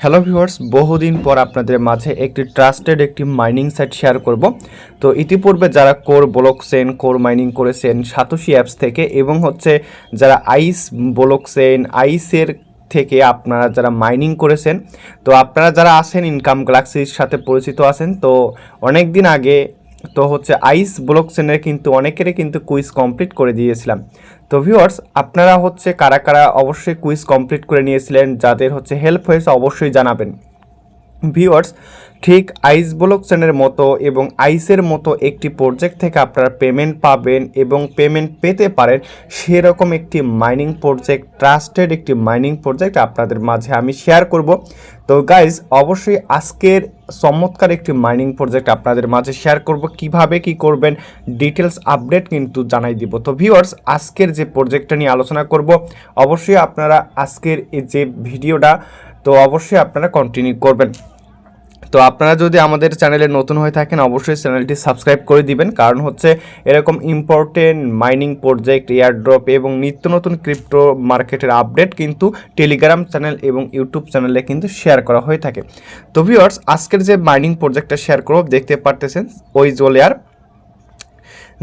Hello viewers, বহুদিন পর আপনাদের মাঝে একটি ট্রাস্টেড একটি মাইনিং সাইট শেয়ার করব। তো ইতিপূর্বে যারা কোর ব্লকচেন কোর মাইনিং করেছেন সাতোশি অ্যাপস থেকে এবং যারা আইস ব্লকচেন আইসের থেকে আপনারা যারা মাইনিং করেছেন, তো আপনারা যারা আছেন ইনকাম গ্যালাক্সির সাথে পরিচিত আছেন। তো অনেক দিন আগে আইস ব্লকচেনের কিন্তু অনেকেরই কিন্তু কুইজ কমপ্লিট করে দিয়েছিলাম। তো ভিউয়ার্স, আপনারা কারা কারা অবশ্যই কুইজ কমপ্লিট করে নিয়েছিলেন, যাদের হেল্প হয়েছে অবশ্যই জানাবেন। ভিউয়ার্স, ঠিক আইস ব্লকচেনের মতো এবং আইসের মতো একটি প্রজেক্ট থেকে আপনারা পেমেন্ট পাবেন এবং পেমেন্ট পেতে পারেন, সেরকম একটি মাইনিং প্রজেক্ট, ট্রাস্টেড একটি মাইনিং প্রজেক্ট আপনাদের মাঝে আমি শেয়ার করব। তো গাইজ, অবশ্যই আজকের চমৎকার একটি মাইনিং প্রজেক্ট আপনাদের মাঝে শেয়ার করব। কিভাবে কি করবেন ডিটেলস আপডেট কিন্তু জানাই দিব। তো ভিউয়ার্স, আজকের যে প্রজেক্টটা নিয়ে আলোচনা করব, অবশ্যই আপনারা আজকের এই যে ভিডিওটা তো অবশ্যই আপনারা কন্টিনিউ করবেন। তো আপনারা যদি আমাদের চ্যানেলে নতুন হয়ে থাকেন, অবশ্যই চ্যানেলটি সাবস্ক্রাইব করে দিবেন, কারণ এরকম ইম্পর্টেন্ট মাইনিং প্রজেক্ট, এয়ারড্রপ এবং নিত্য নতুন ক্রিপ্টো মার্কেটের আপডেট কিন্তু টেলিগ্রাম চ্যানেল এবং ইউটিউব চ্যানেলে কিন্তু শেয়ার করা হয়ে থাকে। তো ভিউয়ার্স, আজকের যে মাইনিং প্রজেক্টটা শেয়ার করব, দেখতে পারতেছেন ওইজোলেয়ার,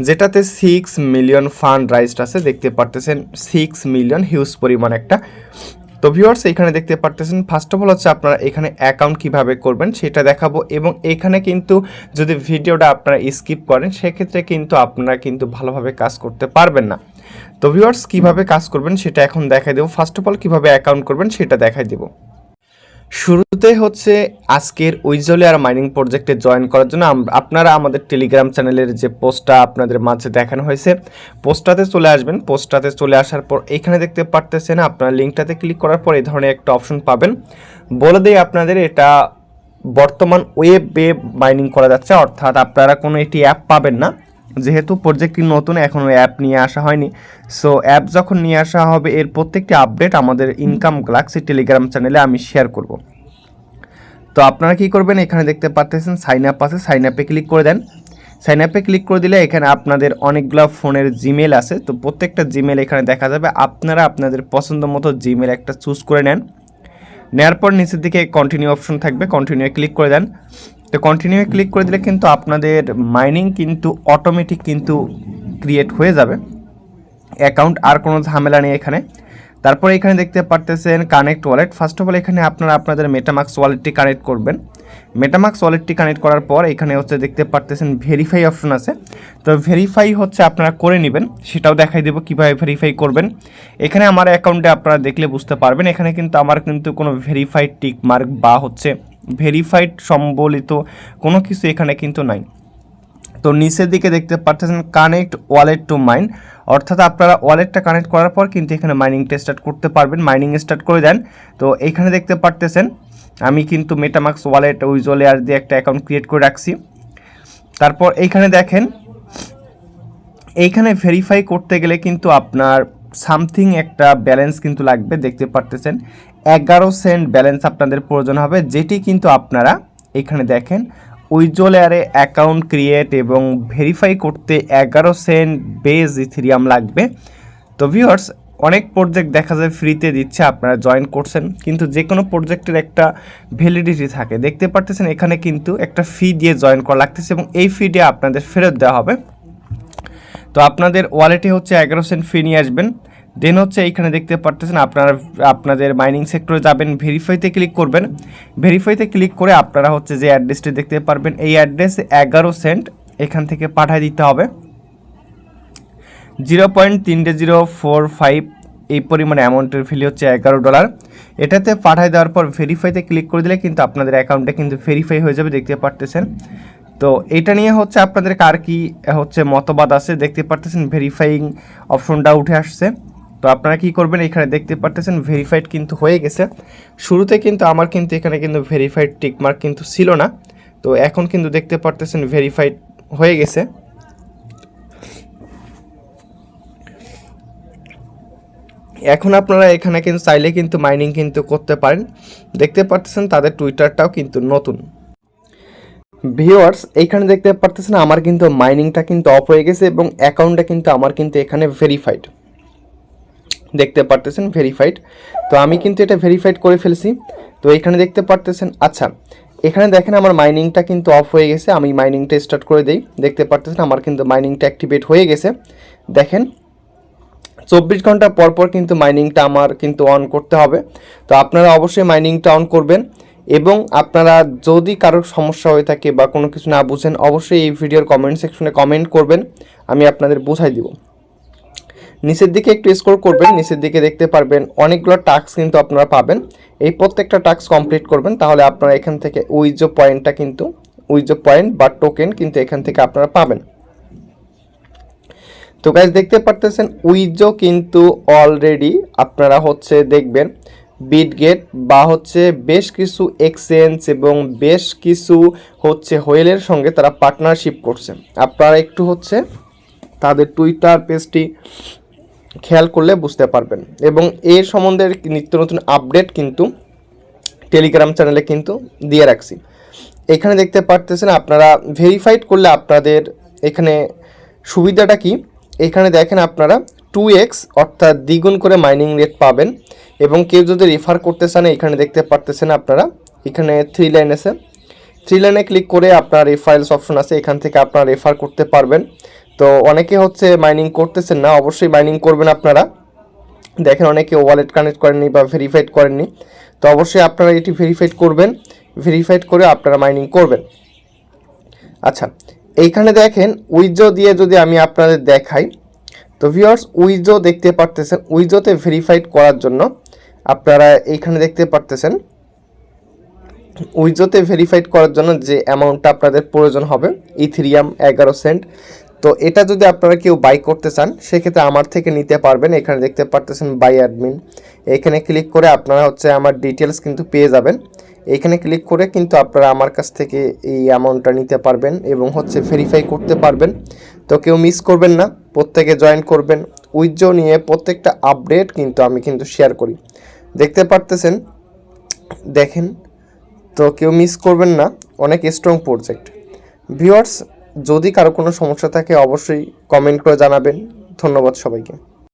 যেটাতে 6 মিলিয়ন ফান্ড রাইজড আছে। দেখতে পারতেছেন 6 মিলিয়ন, হিউজ পরিমাণ একটা। তো ভিউয়ার্স, এখানে দেখতে পারতেছেন ফার্স্ট অফ অল আপনারা এখানে অ্যাকাউন্ট কিভাবে করবেন সেটা দেখাবো, এবং এখানে কিন্তু যদি ভিডিওটা আপনারা স্কিপ করেন সেক্ষেত্রে কিন্তু আপনারা কিন্তু ভালোভাবে কাজ করতে পারবেন না। তো ভিউয়ার্স, কিভাবে কাজ করবেন সেটা এখন দেখাই দেবো। ফার্স্ট অফ অল কিভাবে অ্যাকাউন্ট করবেন সেটা দেখাই দেবো। শুরুতে আজকের ওইজোলেয়ার মাইনিং প্রজেক্টে জয়েন করার জন্য আপনারা আমাদের টেলিগ্রাম চ্যানেলের যে পোস্টটা আপনাদের মাঝে দেখানো হয়েছে, পোস্টটাতে চলে আসবেন। পোস্টটাতে চলে আসার পর এখানে দেখতে পারতেছেন, আপনারা লিঙ্কটাতে ক্লিক করার পর এই ধরনের একটা অপশন পাবেন। বলে দেই আপনাদের, এটা বর্তমান ওয়েবে মাইনিং করা যাচ্ছে, অর্থাৎ আপনারা কোনো এটি অ্যাপ পাবেন না, যেহেতু প্রজেক্টটি নতুন, এখনও অ্যাপ নিয়ে আসা হয়নি। সো অ্যাপ যখন নিয়ে আসা হবে, এর প্রত্যেকটি আপডেট আমাদের ইনকাম গ্যালাক্সি টেলিগ্রাম চ্যানেলে আমি শেয়ার করব। তো আপনারা কি করবেন, এখানে দেখতে পাচ্ছেন সাইন আপ আছে, সাইন আপে ক্লিক করে দেন। সাইন আপে ক্লিক করে দিলে এখানে আপনাদের অনেকগুলো ফোনের জিমেল আছে, তো প্রত্যেকটা জিমেল এখানে দেখা যাবে। আপনারা আপনাদের পছন্দ মতো জিমেল একটা চুজ করে নেন। নেওয়ার পর নিচের দিকে কন্টিনিউ অপশন থাকবে, কন্টিনিউ ক্লিক করে দেন। তো কন্টিনিউ ক্লিক করে দিলে কিন্তু আপনাদের মাইনিং কিন্তু অটোমেটিক কিন্তু ক্রিয়েট হয়ে যাবে অ্যাকাউন্ট, আর কোনো ঝামেলা নেই এখানে। তারপরে এখানে দেখতে পারতেছেন connect wallet. First of all এখানে আপনারা আপনাদের মেটামাক্স ওয়ালেটটি কানেক্ট করবেন। মেটামাক্স ওয়ালেটটি কানেক্ট করার পর এখানে দেখতে পারতেছেন ভেরিফাই অপশন আছে। তো ভেরিফাই আপনারা করে নেবেন, সেটাও দেখাই দেবো কীভাবে ভেরিফাই করবেন। এখানে আমার অ্যাকাউন্টে আপনারা দেখলে বুঝতে পারবেন, এখানে কিন্তু আমার কোনো ভেরিফাইড টিক মার্ক বা ভেরিফাইড সম্বলিত কোনো কিছু এখানে কিন্তু নাই। তো নিচের দিকে দেখতে পাচ্ছেন কানেক্ট ওয়ালেট টু মাইন, অর্থাৎ আপনারা ওয়ালেটটা কানেক্ট করার পর কিন্তু এখানে মাইনিংটা স্টার্ট করতে পারবেন। মাইনিং স্টার্ট করে দেন। তো এইখানে দেখতে পাচ্ছেন আমি কিন্তু মেটামাক্স ওয়ালেট ওইজোলেয়ার দিয়ে একটা অ্যাকাউন্ট ক্রিয়েট করে রাখছি। তারপর এইখানে দেখেন, এইখানে ভেরিফাই করতে গেলে কিন্তু আপনার সামথিং একটা ব্যালেন্স কিন্তু লাগবে। দেখতে পাচ্ছেন 11 সেন্ট ব্যালেন্স আপনাদের প্রয়োজন হবে, যেটি কিন্তু আপনারা এখানে দেখেন ওইজোলেয়ারে অ্যাকাউন্ট ক্রিয়েট এবং ভেরিফাই করতে 11 সেন্ট বেজ ইথেরিয়াম লাগবে। তো ভিউয়ার্স, অনেক প্রজেক্ট দেখা যায় ফ্রিতে দিচ্ছে, আপনারা জয়েন করছেন, কিন্তু যে কোনো প্রজেক্টের একটা ভ্যালিডিটি থাকে। দেখতে পারতেছেন এখানে কিন্তু একটা ফি দিয়ে জয়েন করা লাগতেছে এবং এই ফিটা আপনাদের ফেরত দেওয়া হবে। তো আপনাদের ওয়ালেটে 11 সেন্ট ফি নিয়ে আসবেন। দেন এইখানে দেখতে পারতেছেন আপনারা আপনাদের মাইনিং সেক্টরে যাবেন, ভেরিফাইতে ক্লিক করবেন। ভেরিফাইতে ক্লিক করে আপনারা যে অ্যাড্রেসটি দেখতে পারবেন, এই অ্যাড্রেসে 11 সেন্ট এখান থেকে পাঠিয়ে দিতে হবে। 0.3045 এই পরিমাণ অ্যামাউন্টের ভ্যালু $11। এটাতে পাঠিয়ে দেওয়ার পর ভেরিফাইতে ক্লিক করে দিলে কিন্তু আপনাদের অ্যাকাউন্টে কিন্তু ভেরিফাই হয়ে যাবে। দেখতে পারতেছেন। তো এটা নিয়ে আপনাদের কার কি মতবাদ আছে, দেখতে পারতেছেন ভেরিফাইং অপশনটা উঠে আসছে। তো আপনারা কি করবেন, এখানে দেখতে পারতেছেন ভেরিফাইড কিন্তু হয়ে গেছে। শুরুতে কিন্তু আমার কিন্তু এখানে কিন্তু ভেরিফাইড টিকমার্ক কিন্তু ছিল না, তো এখন কিন্তু দেখতে পারতেছেন ভেরিফাইড হয়ে গেছে। এখন আপনারা এখানে কিন্তু চাইলে কিন্তু মাইনিং কিন্তু করতে পারেন। দেখতে পারতেছেন তাদের টুইটারটাও কিন্তু নতুন। ভিউয়ার্স, এইখানে দেখতে পারতেছেন আমার কিন্তু মাইনিংটা কিন্তু অফ হয়ে গেছে এবং অ্যাকাউন্টটা কিন্তু আমার কিন্তু এখানে ভেরিফাইড। দেখতে পারতেছেন ভেরিফাইড। তো তো আমি কিন্তু এটা ভেরিফাইড করে ফেলছি। তো এখানে দেখতে পারতেছেন। আচ্ছা, এখানে দেখেন আমার মাইনিংটা কিন্তু অফ হয়ে গেছে। আমি মাইনিংটা স্টার্ট করে দেই, দেখতে পারতেছেন আমার কিন্তু মাইনিংটা অ্যাক্টিভেট হয়ে গেছে। দেখেন 24 ঘন্টা পর পর কিন্তু মাইনিংটা আমার কিন্তু অন করতে হবে। তো আপনারা অবশ্যই মাইনিংটা অন করবেন। এবং আপনারা যদি কারোর সমস্যা হয়ে থাকে বা কোনো কিছু না বুঝেন, অবশ্যই এই ভিডিওর কমেন্ট সেকশনে কমেন্ট করবেন, আমি আপনাদের বুঝাই দিব। নিচের দিকে একটু স্ক্রল করবেন, নিচের দিকে দেখতে পারবেন অনেকগুলো টাস্ক কিন্তু আপনারা পাবেন। এই প্রত্যেকটা টাস্ক কমপ্লিট করবেন, তাহলে আপনারা এখান থেকে উইজো পয়েন্টটা কিন্তু উইজো পয়েন্ট বা টোকেন কিন্তু এখান থেকে আপনারা পাবেন। তো গাইজ দেখতে পারতেছেন উইজো কিন্তু অলরেডি আপনারা হচ্ছে দেখবেন বিটগেট বা হচ্ছে বেশ কিছু এক্সচেঞ্জ এবং বেশ কিছু হচ্ছে হোয়েলের সঙ্গে তারা পার্টনারশিপ করছে। আপনারা একটু হচ্ছে তাদের টুইটার পেজটি খেয়াল করলে বুঝতে পারবেন। এবং এর সম্বন্ধে নিত্য নতুন আপডেট কিন্তু টেলিগ্রাম চ্যানেলে কিন্তু দিয়ে রাখছি। এখানে দেখতে পারতেছেন আপনারা ভেরিফাইড করলে আপনাদের এখানে সুবিধাটা কি, এখানে দেখেন আপনারা 2x অর্থাৎ দ্বিগুণ করে মাইনিং রেট পাবেন। এবং কেউ যদি রেফার করতে চান, এখানে দেখতে পারতেছেন আপনারা এখানে 3 লাইন আছে, 3 লাইনে ক্লিক করে আপনার রেফারেলস অপশন আছে, এখান থেকে আপনারা রেফার করতে পারবেন। তো অনেকে হচ্ছে মাইনিং করতেছেন না, অবশ্যই মাইনিং করবেন আপনারা। দেখেন অনেকে ওয়ালেট কানেক্ট করেননি বা ভেরিফাইড করেননি, তো অবশ্যই আপনারা এটি ভেরিফাইড করবেন, ভেরিফাইড করে আপনারা মাইনিং করবেন। আচ্ছা, এইখানে দেখেন উইজো দিয়ে যদি আমি আপনাদের দেখাই, তো ভিউয়ার্স উইজো দেখতে পারতেছেন, উইজোতে ভেরিফাইড করার জন্য আপনারা এইখানে দেখতে পারতেছেন উইজোতে ভেরিফাইড করার জন্য যে অ্যামাউন্টটা আপনাদের প্রয়োজন হবে ইথেরিয়াম 11 সেন্ট। তো এটা যদি আপনারা কেউ বাই করতে চান, সেক্ষেত্রে আমার থেকে নিতে পারবেন। এখানে দেখতে পারতেছেন বাই অ্যাডমিন, এখানে ক্লিক করে আপনারা হচ্ছে আমার ডিটেলস কিন্তু পেয়ে যাবেন। এখানে ক্লিক করে কিন্তু আপনারা আমার কাছ থেকে এই অ্যামাউন্টটা নিতে পারবেন এবং হচ্ছে ভেরিফাই করতে পারবেন। তো কেউ মিস করবেন না, প্রত্যেকে জয়েন করবেন। উইজো নিয়ে প্রত্যেকটা আপডেট কিন্তু আমি কিন্তু শেয়ার করি, দেখতে পারতেছেন। দেখেন, তো কেউ মিস করবেন না, অনেক স্ট্রং প্রজেক্ট। ভিউয়ার্স যদি কারো কোনো সমস্যা থাকে অবশ্যই কমেন্ট করে জানাবেন। ধন্যবাদ সবাইকে।